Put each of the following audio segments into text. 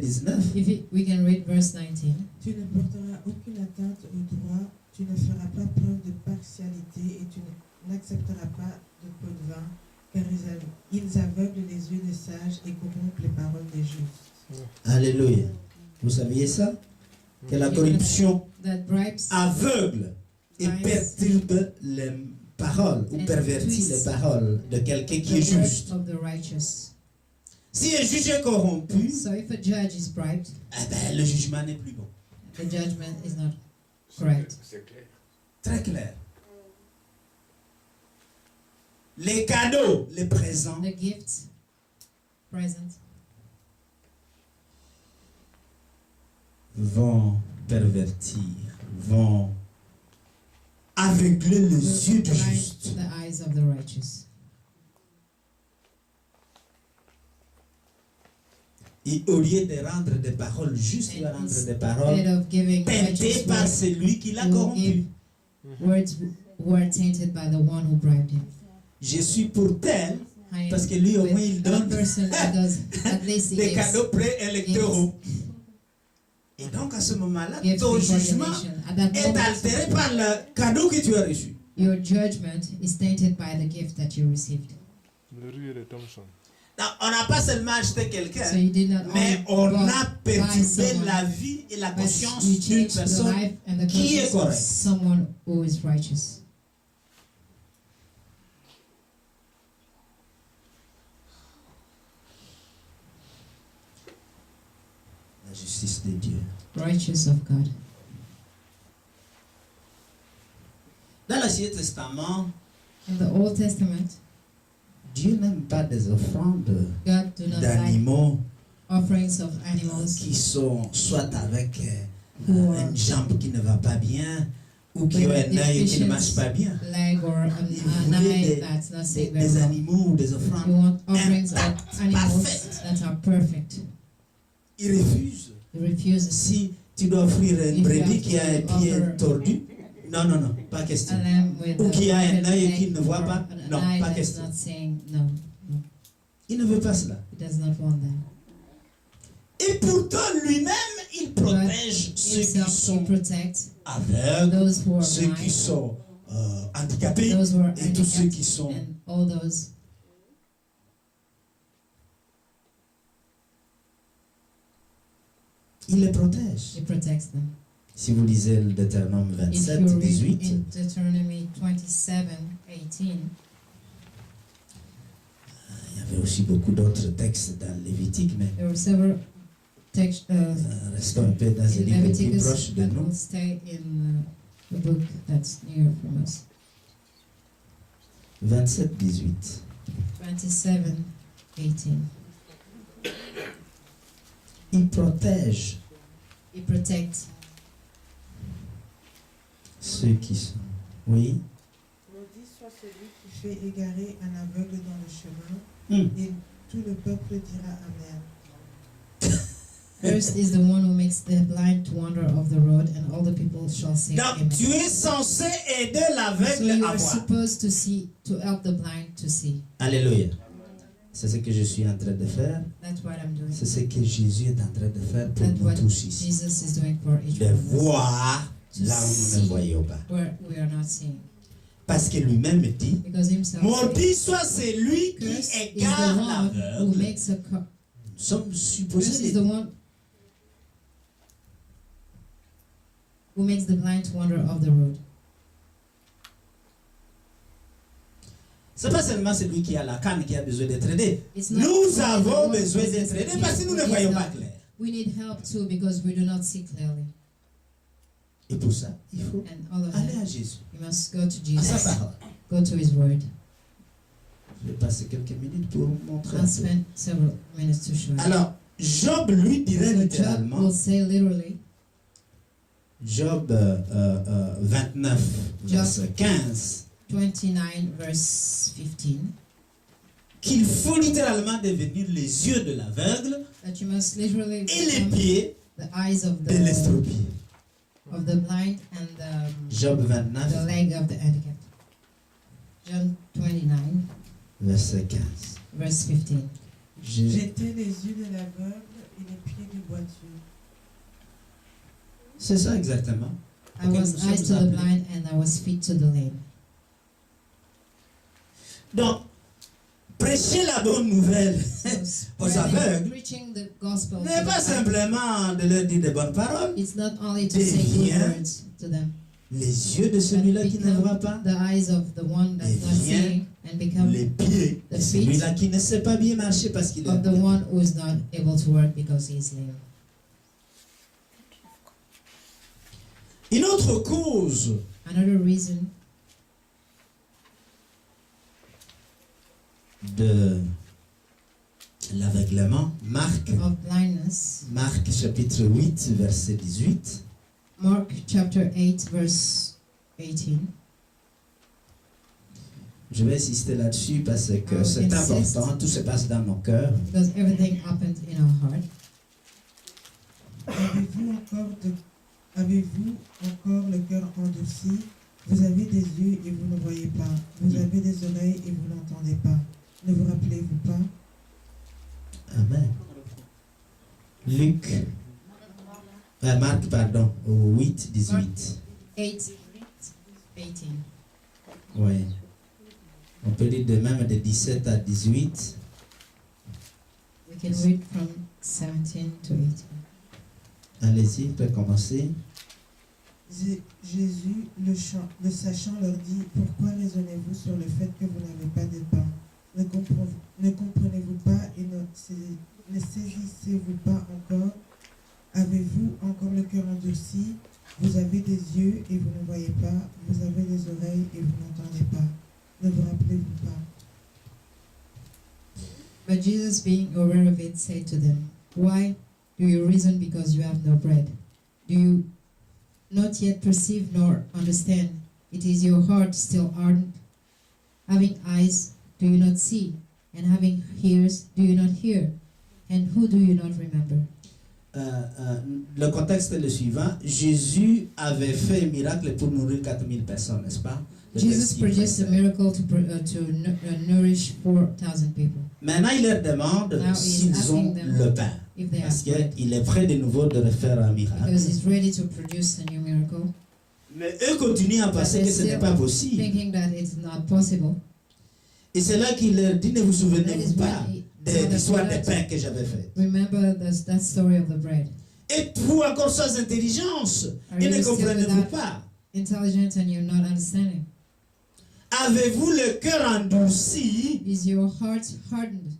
19. We can read verse 19. Tu ne porteras aucune atteinte au droit, tu ne feras pas preuve de partialité et tu n'accepteras pas de pot de vin, car ils aveuglent les yeux des sages et corrompent les paroles des justes. Alléluia. Vous saviez ça? Que la corruption aveugle et perturbe les paroles ou pervertit les paroles de quelqu'un qui est juste. Si un juge est corrompu, if a judge is bribed, le jugement n'est plus bon. The judgment is not correct. C'est clair. Très clair. Les cadeaux, les présents, the gifts, presents, vont pervertir, vont aveugler les yeux du juste. the eyes of the righteous. Et au lieu de rendre des paroles justes, il va rendre des paroles Instead of giving teintées righteous par words, celui qui l'a he will corrompu. give words who are tainted by the one who bribed him. Je suis pour tel, I am parce que lui au with moins il that donne person because at least he des gives cadeaux préélectoraux. Et donc à ce moment-là, gifts ton before the jugement nation. At that est altéré par le cadeau que tu as reçu. your judgment is tainted by the gift that you received. Le rue de Thompson. Non, on n'a pas seulement acheté quelqu'un, So you did not mais only on buy a perturbé someone, la vie et la but conscience you d'une changed the personne life and the qui est conscience of correcte. someone who is righteous. La justice de Dieu. Righteous of God. Dans l'Ancien Testament, In the Old Testament, Dieu n'aime pas des offrandes God do not like d'animaux offerings of animals qui sont soit avec Ou, une jambe qui ne va pas bien ou qui ont un œil qui ne marche pas bien. leg or an eye that's not saying very Des well. animaux ou des You offrandes. want offerings of animals Perfect. that are perfect. Il refuse. He refuses. Si tu dois offrir une If you brebis have qui a un to pied offer tordu, non, pas question. A lamb with Ou qui a un a œil leg qui ne voit or pas, an non, eye pas that's question. not saying no. Il ne veut pas cela. He does not want that. Et pourtant, lui-même, il protège But ceux qui himself, he sont protects aveugles, those who are ceux qui blind, sont handicapés those who are et tous ceux qui handicapped, sont... and all those. Il les protège. He protects them. Si vous lisez le Deutéronome If 27, you read 18, in Deuteronomy 27:18, il y avait aussi beaucoup d'autres textes dans Lévitique, mais there were several texts restons un peu dans les in livres plus Leviticus proches de that nous. will stay in the book that's near from us. 27, 18. 27:18. Il protège He protects ceux qui sont... Oui. Maudit soit celui qui fait égarer un aveugle dans le chemin, et tout le peuple dira Amen. First is the one who makes the blind to wander off the road, and all the people shall say Donc, Amen. tu es censé aider So l'aveugle you à are voir. supposed to help the blind to see. Alléluia. C'est ce que je suis en train de faire. That's what I'm doing. C'est ce que Jésus est en train de faire pour That's nous what tous ici. Jesus is doing for each De one of us. voir là où nous ne voyons pas. Where we are not seeing. Parce que lui-même dit, Because himself maudit soit celui qui curse is the égare one who l'aveugle. makes a Nous sommes curse supposés is the one who makes the blind to wander off the road. c'est pas seulement celui qui a la canne qui a besoin d'être aidé. It's not Nous only the avons one who besoin is d'être aidés parce que nous ne needs voyons help. pas clair. We need help too because we do not see clearly. Et pour ça, il faut And all of aller à that, Jésus, you must go to à sa Jesus, parole. go to His Word. Je vais passer quelques minutes pour vous montrer. un I'll peu. spend several minutes to show you. Alors, Job lui dirait So Job littéralement, will say literally, Job 29, Job. verset 15, 29 verse 15, qu'il faut littéralement devenir les yeux de l'aveugle that you must literally et les become pieds the eyes of de l'estropie. the blind and Job the 29, leg of the handicapped. John 29 verset 15. verse 15. Je- J'étais les yeux de l'aveugle, et les pieds du boiteux. C'est ça exactement. I was eyes to the blind and I was feet to the lame. Donc, prêcher la bonne nouvelle aux aveugles n'est pas simplement de leur dire de bonnes paroles. It's not only to say good words to them. Les yeux de celui-là qui ne voit pas. The eyes of the one that's not seeing and become les pieds de celui-là qui ne sait pas bien marcher parce qu'il est of the one who is not able to work because he is lame. Une autre cause Another reason de l'aveuglement, Marc chapitre 8, verset 18. Mark chapter 8, verse 18. Je vais insister là-dessus parce que c'est important, tout se passe dans nos cœurs. Because everything happens in our heart. Avez-vous encore le cœur endurci? Vous avez des yeux et vous ne voyez pas. Vous avez des oreilles et vous n'entendez pas. Ne vous rappelez-vous pas? Amen. Marc, pardon, 8, 18. 8, 18. Oui. On peut lire de même de 17 à 18. We can read from 17 to 18. Allez-y, peut commencer. Jésus, le sachant, leur dit: pourquoi raisonnez-vous sur le fait que vous n'avez pas de pain? Ne comprenez-vous pas et ne saisissez-vous pas encore? Avez-vous encore le cœur endurci? Vous avez des yeux et vous ne voyez pas. Vous avez des oreilles et vous n'entendez pas. Ne vous rappelez-vous pas? But Jesus, being aware of it, said to them, why do you reason because you have no bread? Do you not yet perceive nor understand? It is your heart still ardent. Having eyes, do you not see? And having ears, do you not hear? And who do you not remember? Le contexte est le suivant. Jésus avait fait un miracle pour nourrir 4000 personnes, n'est-ce pas? Jesus produced a miracle to nourish 4,000 people. Maintenant, il leur demande s'ils ont le pain. Parce qu'il est prêt de nouveau de refaire un miracle. Because he's ready to produce a new miracle. Mais eux continuent à penser que ce n'est pas possible. Thinking that it's not possible. Et c'est là qu'il leur dit: ne vous souvenez-vous pas de l'histoire des pains que j'avais fait? Remember that story of the bread. Êtes-vous encore sans intelligence et ne comprenez-vous pas? Intelligent and you're not understanding. Avez-vous le cœur endurci? Is your heart hardened?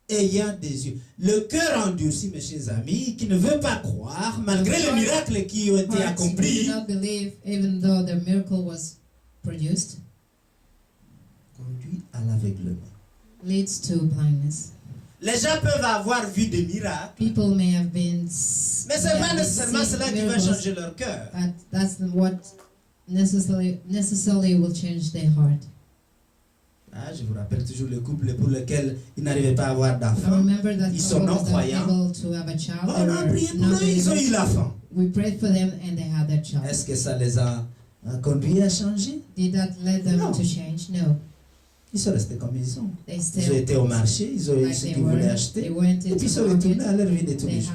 Ayant des yeux. Le cœur endurci, mes chers amis, qui ne veut pas croire, malgré les miracles qui ont été accomplis, not believe, even though the miracle was produced, conduit à l'aveuglement. Leads to blindness. Les gens peuvent avoir vu des miracles, people may have been, mais ce n'est pas nécessairement cela qui va changer leur cœur. But that's what necessarily will change their heart. Je vous rappelle toujours le couple pour lequel ils n'arrivaient pas à avoir d'enfant. Ils sont non-croyants. On a prié pour eux, ils ont eu l'enfant. We prayed for them and they had their child. Est-ce que ça les a conduits à changer? Did that lead them to change? No. Ils sont restés comme ils sont. Ils ont été au marché, ils ont eu ce qu'ils voulaient acheter, et puis ils sont retournés à leur vie de tous les jours.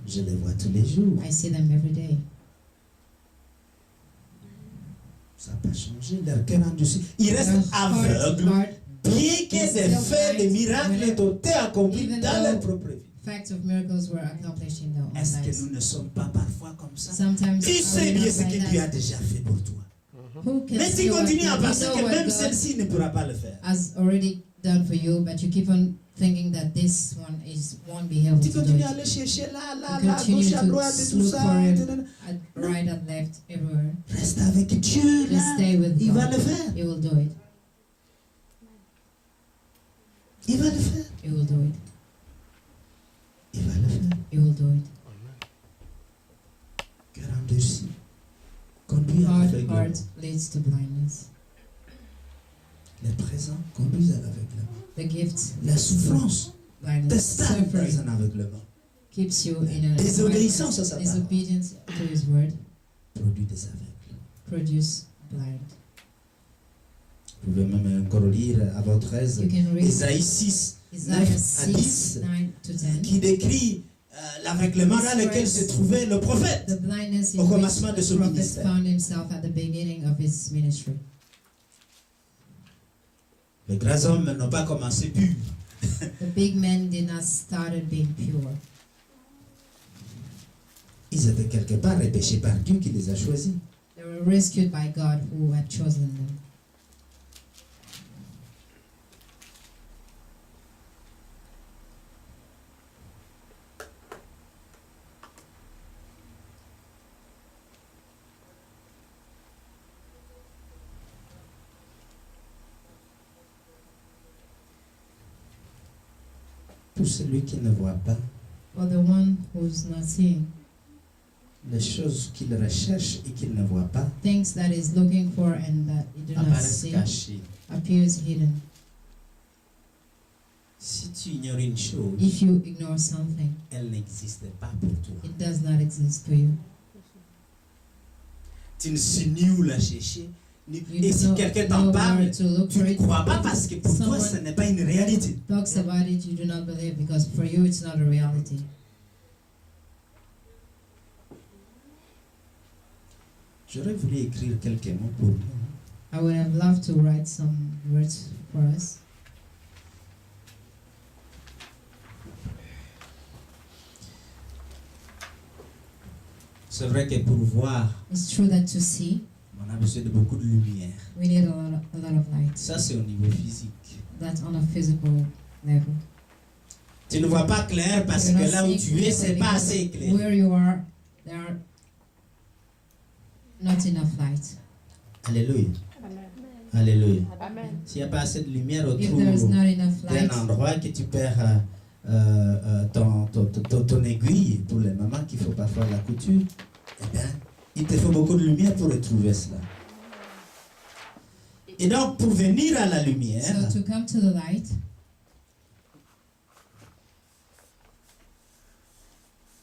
Je les vois tous les jours. I see them every day. Ça n'a pas changé, leur cœur endurci. Ils restent aveugles, bien que des faits, des miracles aient été accomplis dans leur propre vie. Facts of miracles were accomplished in their own lives. Est-ce que nous ne sommes pas parfois comme ça? Tu sais bien ce que Dieu a déjà fait pour toi. Mais tu continues à penser que même celle-ci ne pourra pas le faire. Has already done for you, but you keep on thinking that this one won't be able to do it. Tu continues à aller chercher là, gauche, à droite, et tout ça. Right and left, everywhere. Reste avec Dieu, là. Stay with Il God. va le faire. He will do it. Il va le faire. He will do it. Il va le faire. He will do it. Cœur endurci. Conduit à l'aveuglement. Heart leads to blindness. Les présents conduisent à l'aveuglement. The gifts, la souffrance, te stade dans un aveuglement. Keeps you in a désobéissance à sa parole. Disobedience to His word. Produit des aveugles. Produce blind. Vous pouvez même encore lire à votre aise Ésaïe 6, Isaiah 9 à 10, 6, 9 to 10. qui décrit l'aveuglement dans lequel se trouvait le prophète The blindness in au which commencement de the son prophet ministère. found himself at the beginning of his ministry. Les grands hommes n'ont pas commencé purs. The big men did not start being pure. Ils étaient quelque part repêchés par Dieu qui les a choisis. They were rescued by God who had chosen them. Pour celui qui ne voit pas, For the one who's not seeing, les choses qu'il recherche et qu'il ne voit pas things that is looking for and that he do not apparaissent see cachées. appears hidden. Si tu ignores une chose, If you ignore something, elle n'existe pas pour toi. it does not exist for you. Tu ne sais ni où la chercher. You Et si quelqu'un t'en know parle, where to look tu for ne it. crois pas parce que pour toi, ce n'est pas une réalité. Talks about it, you do not believe because for you it's not a reality. J'aurais voulu écrire quelques mots pour nous. I would have loved to write some words for us. C'est vrai que pour voir, It's true that to see, on a besoin de beaucoup de lumière. we need a lot of light. Ça, c'est au niveau physique. That's on a physical level. Tu ne vois pas clair parce You're que not là où seeing tu es, c'est clearly pas because assez clair. where you are, there are not enough light. Alléluia. Amen. Alléluia. Amen. S'il n'y a pas assez de lumière If autour there is not enough d'un light, endroit que tu perds ton aiguille, pour les mamans qui font parfois la couture, eh bien, il te faut beaucoup de lumière pour retrouver cela. Et donc, pour venir à la lumière, so to come to the light,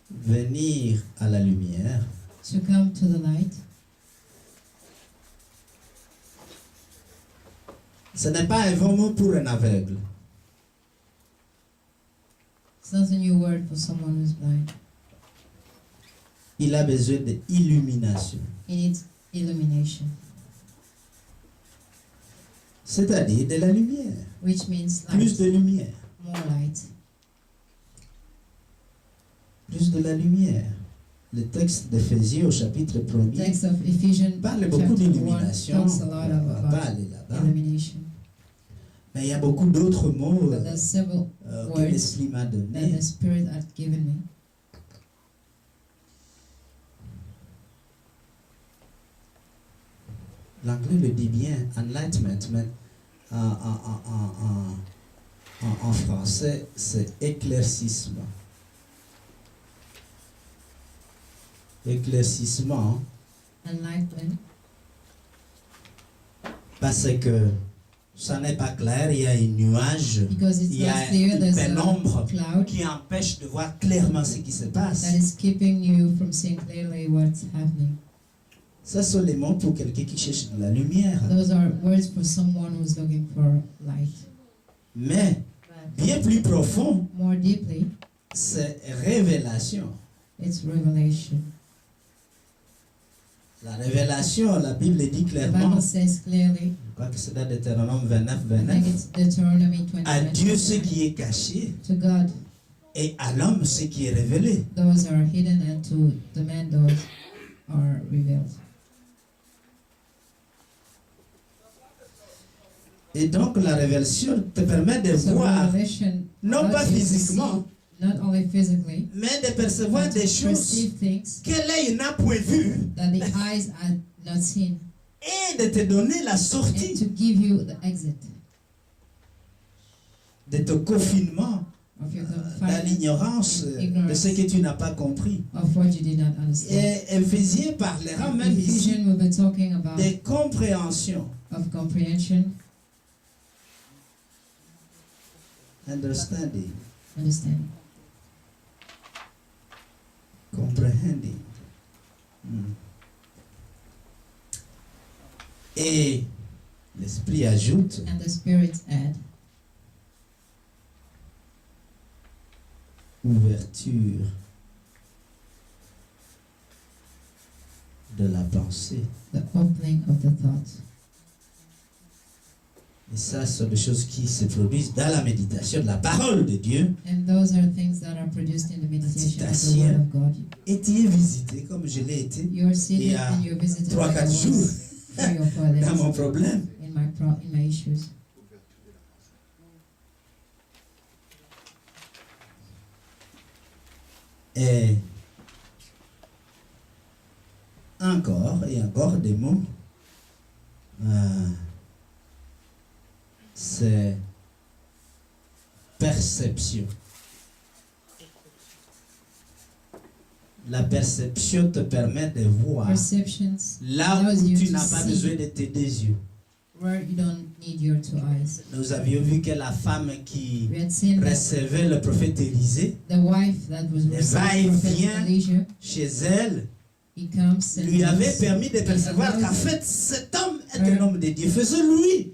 venir à la lumière, to come to the light, ce n'est pas un bon mot pour un aveugle. it's not a new word for someone who's blind. Il a besoin d'illumination. He needs illumination, C'est-à-dire de la lumière. which means Plus light, de lumière. more light. Plus de la lumière. Le texte d'Éphésiens au chapitre The 1er text of Ephesians parle beaucoup chapter 1 d'illumination. talks a lot On va pas about aller là-bas. illumination. Mais il y a beaucoup d'autres mots But there's several que words l'Esprit m'a that donné. the Spirit had given me. L'anglais le dit bien, enlightenment, mais en français, c'est éclaircissement. Éclaircissement, Enlightenment, parce que ça n'est pas clair, il y a un nuage, because it's il y not a clear, une there's pénombre a cloud qui empêche de voir clairement ce qui se passe. that is keeping you from seeing clearly what's happening. Ça, sont les mots pour quelqu'un qui cherche de la lumière. Those are words for someone who's looking for light. Mais, But bien plus profond, more deeply, c'est révélation. it's revelation. La révélation, la Bible dit The clairement, Bible says clearly, je crois que c'est dans Deutéronome 29, I 29, think it's Deuteronomy 20. à Dieu ce qui est caché To God, et à l'homme ce qui est révélé. those are hidden, and to the man, those are revealed. Et donc la révélation te permet de So voir, revelation non pas allows you to physiquement, see, not only physically, mais de percevoir but des to choses perceive things que l'œil n'a point vues that the eyes had not seen, et de te donner la and sortie to give you the exit de ton confinement of your dans confinement, l'ignorance de ce que tu n'as pas compris. of what you did not understand. Et Éphésiens parlera même ici Ephesians will be talking about de compréhension. of comprehension, Understanding. understanding. Comprehending. Et l'Esprit ajoute And the Spirit add ouverture de la pensée. The opening of the thought. Et ça, ce sont des choses qui se produisent dans la méditation de la parole de Dieu. And those are things that are produced in the meditation of the Word of God. Et tu es visité comme je l'ai été You're seated il y a and you're visited 3-4 jours 3 or 4 days dans mon problème. in my issues. Et encore et encore des mots. C'est perception. La perception te permet de voir là où tu n'as pas besoin de tes deux yeux. Where you don't need your 2 eyes. Nous avions vu que la femme qui We had seen that recevait le prophète Élisée, the wife that was receiving Prophet Elijah, chez elle, he comes and lui avait comes, permis de percevoir qu'en fait cet homme est un homme de Dieu. Faisons-lui.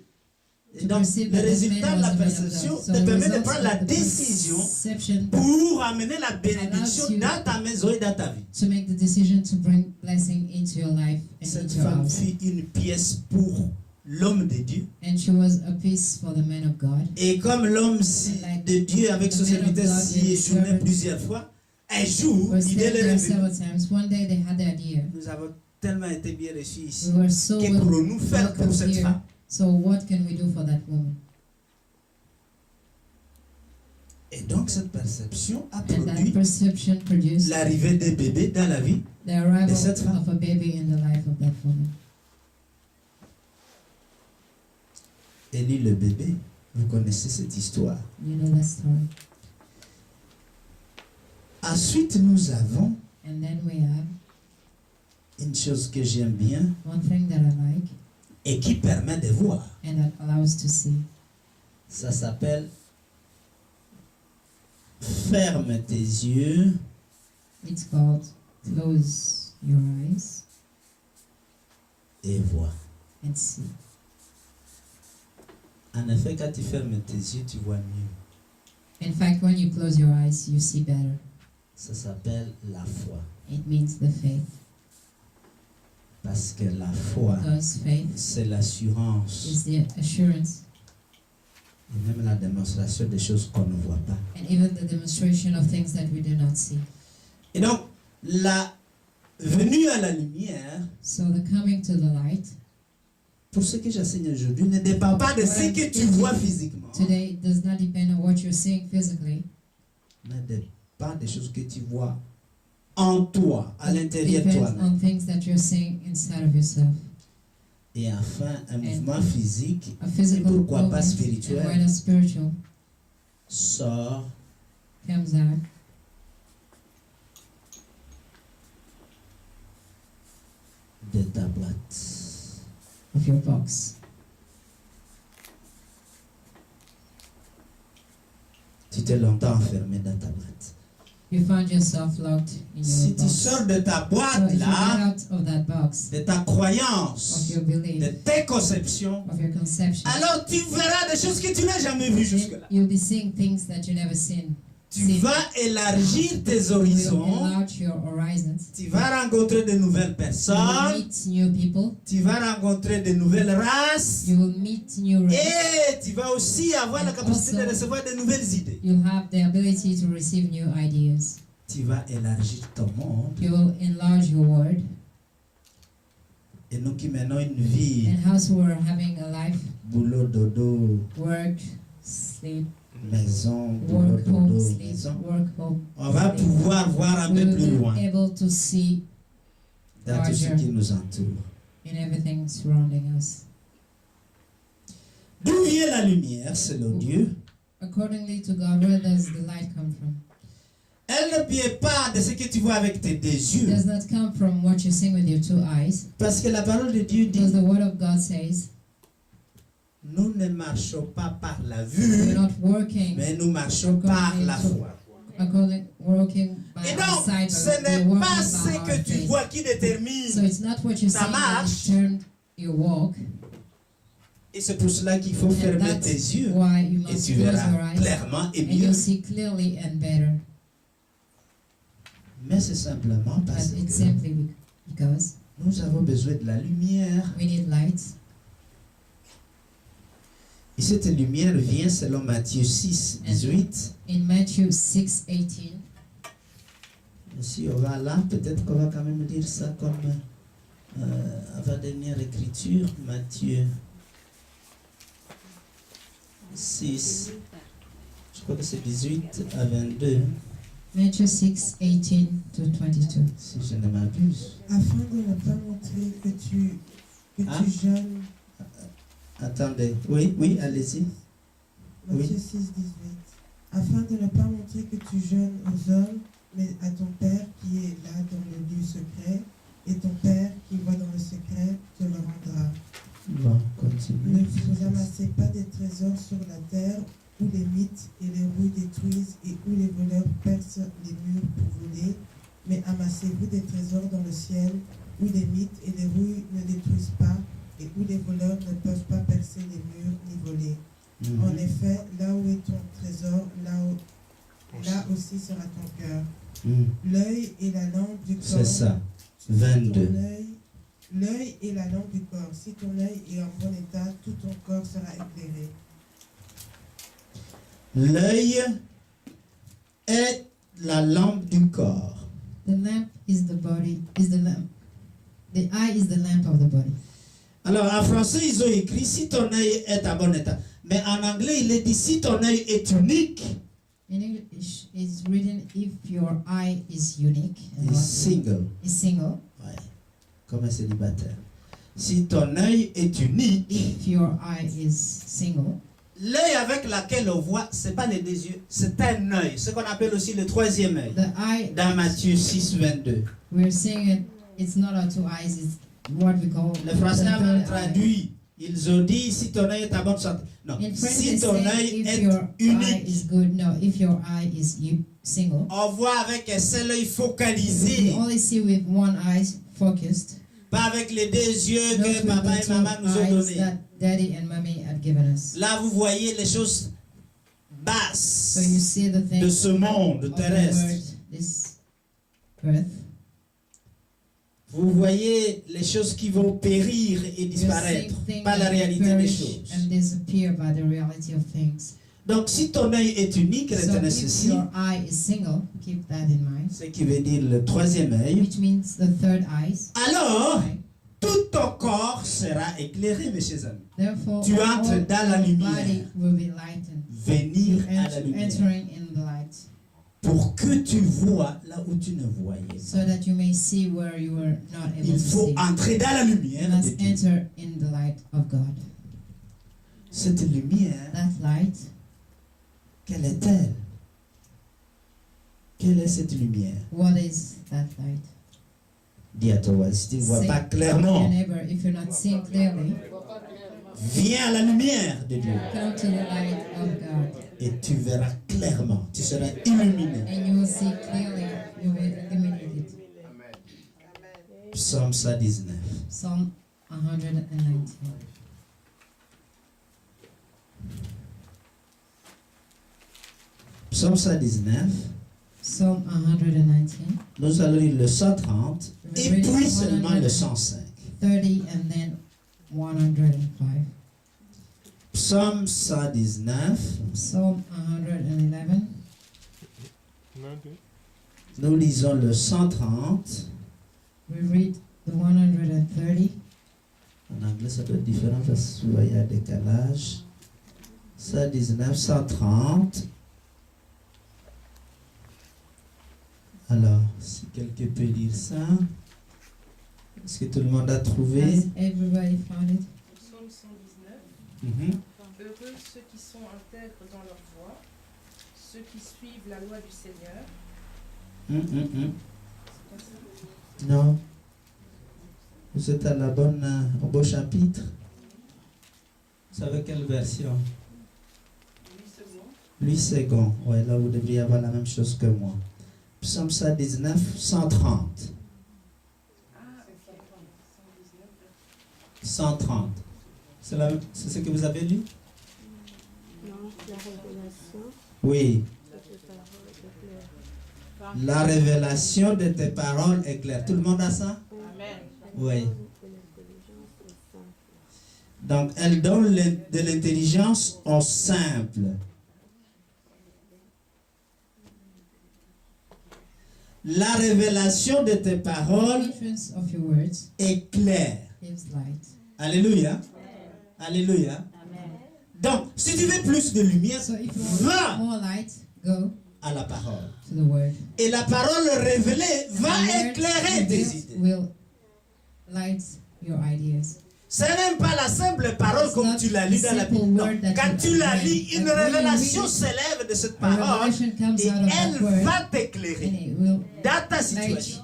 Et donc, le résultat de la perception te permet de prendre la décision pour amener la bénédiction dans ta maison et dans ta vie. To make the decision to bring blessing into your life and Cette into your femme house. fut une pièce pour l'homme de Dieu. And she was a piece for the man of God. Et comme l'homme de Dieu avec son serviteur s'y éjournait plusieurs fois, un jour, l'idée est revenue. One day they had the idea. Nous avons tellement été bien reçus ici. We were so Que pourrons-nous faire pour cette here. femme? So what can we do for that woman? Et donc cette perception a And that produit perception produced l'arrivée des bébés dans la vie. the arrival de cette femme. of a baby in the life of that woman. Élie le bébé, vous connaissez cette histoire. You know that story. Ensuite, nous avons And then we have une chose que j'aime bien one thing that I like et qui permet de voir. and that allows to see. Ça s'appelle ferme tes yeux It's called close your eyes et vois. and see. En effet, quand tu fermes tes yeux, tu vois mieux. In fact, when you close your eyes, you see better. Ça s'appelle la foi. It means the faith. Parce que la foi, Because faith c'est l'assurance is the assurance et même la démonstration des choses qu'on ne voit pas. and even the demonstration of things that we do not see. Et donc, la venue à la lumière, So the coming to the light pour ce que j'enseigne aujourd'hui, ne dépend pas de ce que tu vois physiquement, today does not depend on what you're seeing physically, mais dépend des choses que tu vois en toi, à l'intérieur de depends toi-même. on things that you're seeing inside of yourself. Et enfin, un mouvement physique, A et physical pourquoi movement pas and why spirituel, not spiritual sort comes out de ta boîte. of your box. Tu t'es longtemps enfermé dans ta boîte. You found yourself locked in your Si tu box. sors de ta So boîte if you là, get out of that box, de ta of croyance, your belief, de tes conceptions, of your conception, alors tu verras des choses que tu n'as jamais vues jusque-là. you'll be seeing things that you never seen. Tu vas élargir tes You will horizons, enlarge your horizons. tu vas rencontrer de nouvelles You will personnes, meet new people. tu vas rencontrer de nouvelles races, You will meet new races. et tu vas aussi avoir la capacité de recevoir de nouvelles idées. You'll have the ability to receive new ideas. Tu vas élargir ton monde. You will enlarge your world. Et nous qui menons une vie, And as we're having a life, boulot, dodo, work, sleep, maison, boulot, work, home, dodo, sleep, maison, work, home. on va sleep. pouvoir voir un We peu will plus be loin able to see dans tout ce qui nous entoure. in everything surrounding us. D'où vient la lumière, selon Dieu? Accordingly to God, where does the light come from? Elle ne vient pas de ce que tu vois avec tes deux It yeux. does not come from what you see with your 2 eyes. Parce que la parole de Dieu Because dit, the word of God says, nous ne marchons pas par la we're vue, not working mais nous marchons par la foi. working by Et the donc, side, ce but we're n'est working pas by ce our que tu faith. vois qui So détermine. it's not what you see Ta that marche. determines your walk. Et c'est pour cela qu'il faut fermer And tes that's yeux. why you Et must tu close your verras eyes clairement et and mieux. you'll see clearly and better. Mais c'est simplement parce But it's que simply because nous avons besoin de la lumière. we need light. Et cette lumière vient selon Matthieu 6, 18. In Matthew 6:18, Si on va là, peut-être qu'on va quand même dire ça comme avant-dernière écriture, Matthieu 6, je crois que c'est 18 à 22, Matthew 6:18 to 22. si je ne m'abuse. Afin de ne pas montrer que tu jeûnes. Attendez, oui, allez-y. Matthieu 6, 18. Afin de ne pas montrer que tu jeûnes aux hommes, mais à ton Père qui est là dans le lieu secret, et ton Père qui voit dans le secret te le rendra. Bon, continue. Ne vous amassez pas des trésors sur la terre, où les mythes et les rouilles détruisent et où les voleurs percent les murs pour voler, mais amassez-vous des trésors dans le ciel, où les mythes et les rouilles ne détruisent pas, et où les voleurs ne peuvent pas percer les murs ni voler. En effet, là où est ton trésor, là aussi sera ton cœur. L'œil est la lampe du corps. C'est ça, 22. L'œil est la lampe du corps. Si ton œil est en bon état, tout ton corps sera éclairé. L'œil est la lampe du corps. The lamp is the body, is the lamp. The eye is the lamp of the body. Alors, en français, ils ont écrit si ton œil est en bon état. Mais en anglais, il est dit si ton œil est unique. In English, it's written if your eye is unique and Is single. is single. Ouais, comme un célibataire. Si ton œil est unique, If your eye is single, l'œil avec lequel on voit, ce n'est pas les deux yeux, c'est un œil, ce qu'on appelle aussi le troisième œil. the eye, Dans Matthieu 6, 22. we're seeing it, it's not our two eyes, it's what we call Les Français the ont third eye. traduit. Ils ont dit si ton œil est à bonne santé. Non, In French, si they ton say œil if est your eye unique. is good. No, if your eye is single, On voit avec un seul œil you focalisé. only see with one eye focused. Pas avec les deux yeux Not que with papa the et two maman nous ont eyes donnés. that daddy and mommy had given us. Là, vous voyez les choses basses So you see the things de ce monde of the terrestre. world, this earth. Vous voyez les choses qui vont périr et You disparaître, see things pas la that réalité des perish choses. and disappear by the reality of things. Donc, si ton œil est unique, So retenez if ceci, your eye is single, keep that in mind. ce qui veut dire le troisième œil, Which means the third eye. alors tout ton corps sera éclairé, mes chers amis. Therefore, Tu entres all dans la your lumière. body will be lightened. Venir You à la lumière. entering in the light, Pour que tu vois là où tu ne voyais so pas. that you may see where you were not able Il to faut see. entrer dans la You lumière de must Dieu. enter in the light of God. Cette lumière, That light, quelle est-elle? Quelle est cette lumière? what is that light? Dis à toi, si tu ne vois Say pas to your clairement, neighbor, if you're not seeing clearly, viens à la lumière de Dieu come to the light of God, et tu verras clairement. Tu seras illuminé. and you will see clearly. You will illuminate it. Psaume 119. Psalm 119. Psaume 119. Psalm 119. Nous allons lire le 130 et puis seulement le 105. 30 and then 105. Psaume 119. Psalm 111. Nous lisons le 130. We read the 130. En anglais, ça doit être différent parce qu'il y a un décalage. 119, 130. Alors, si quelqu'un peut lire ça. Est-ce que tout le monde a trouvé? Has everybody found it? Psaume 119. Mhm. Heureux ceux qui sont intègres dans leur voie, ceux qui suivent la loi du Seigneur. Non. Vous êtes à la bonne, au beau chapitre. Vous savez quelle version? 8 secondes. Ouais, là vous devriez avoir la même chose que moi. Psaume 119, 130. 130. C'est ce que vous avez lu? Non, la révélation. Oui. La révélation de tes paroles est claire. Tout le monde a ça? Amen. Oui. Donc, elle donne de l'intelligence au simple. La révélation de tes paroles est claire. Alléluia. Alléluia. Donc, si tu veux plus de lumière, va à la parole. Et la parole révélée va éclairer tes idées. Ce n'est pas la simple parole comme tu l'as lu dans la Bible. Non. Quand tu la lis, une révélation s'élève de cette parole et elle va t'éclairer dans ta situation.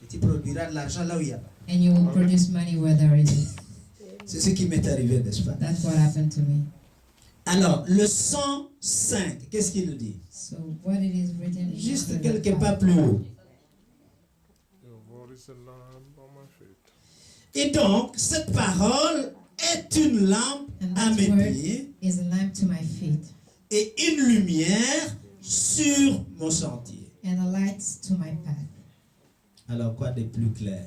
Et tu produiras de l'argent là où il y a. And you will produce money where there is. C'est ce qui m'est arrivé, n'est-ce pas? That's what happened to me. Alors, le 105, qu'est-ce qu'il dit? So what it is written Juste quelque part plus haut. Et donc, cette parole est une lampe à mes pieds is a lamp to my feet et une lumière sur mon sentier. and a light to my path. Alors, quoi de plus clair?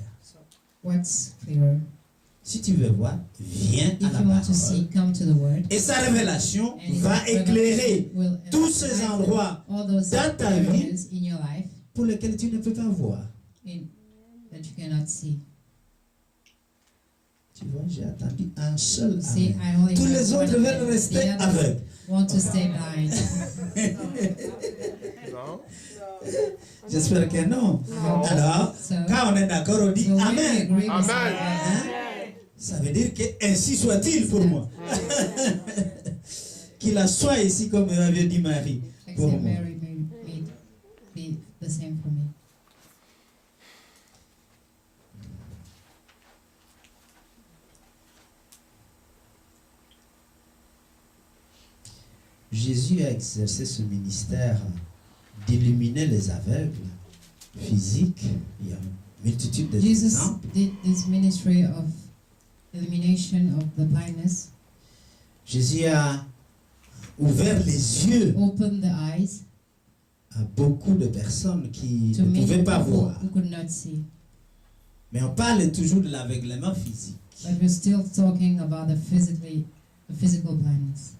What's clearer? Si tu veux voir, viens If à la you want to see, parole. come to the word. Et sa révélation And va his éclairer revelation will tous ces enlighten endroits all those dans ta vie areas in your life pour lesquels tu ne peux pas voir. that you cannot see. Tu vois, j'ai attendu un seul See, amen. I only Tous heard les one autres veulent amen. rester The others aveugles. want to stay blind. Non? J'espère que non. Alors, So, quand on est d'accord, on dit so when we amen. agree, we Amen. say Hein? Ça veut dire que ainsi soit-il pour moi. Qu'il en soit ici comme avait dit Marie. Pour Except moi. Mary may be the same for me. Jésus a exercé ce ministère d'illuminer les aveugles physiques. Il y a une multitude Jesus d'exemples. did this ministry of illumination of the blindness, Jésus a ouvert les yeux opened the eyes à beaucoup de personnes qui to ne many pouvaient pas people voir. who could not see. Mais on parle toujours de l'aveuglement physique. But we're still talking about the physical blindness.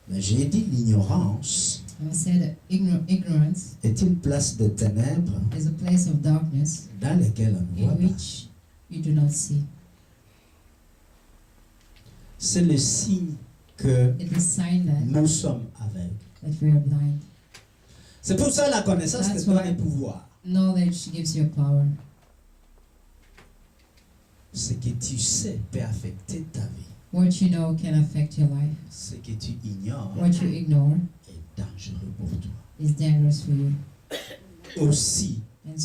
Mais j'ai dit l'ignorance And I said ignorance est une place de ténèbres is a place of darkness dans laquelle on ne in voit pas. which you do not see. C'est le signe que It is sign that nous sommes aveugles. we are blind. C'est pour ça la connaissance That's te donne why- le pouvoir. Knowledge gives you power. Ce que tu sais peut affecter ta vie. What you know can affect your life. Ce que tu ignores What you ignore est dangereux pour toi. is dangerous for you. Aussi, And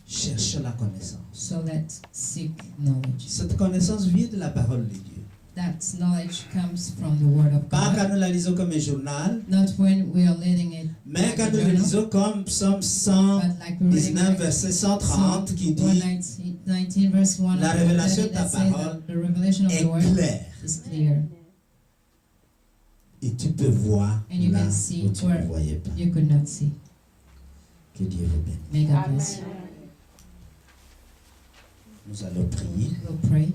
cherche la connaissance. so let's seek knowledge. Cette connaissance vient de la parole de Dieu. That knowledge comes from the Word of Pas God. quand nous la lisons comme un journal, Not when we are reading it mais like quand a nous la journal, lisons comme Psaume but like we're reading 119, like verset Psalm 130, qui dit 119 verse 1 La révélation de ta that says parole that the revelation of est the Word claire. is clear. Et tu peux voir And you là can see où tu ne where voyais pas. you could not see. Que Dieu vous bénisse. May God bless you. Nous allons prier. We'll pray.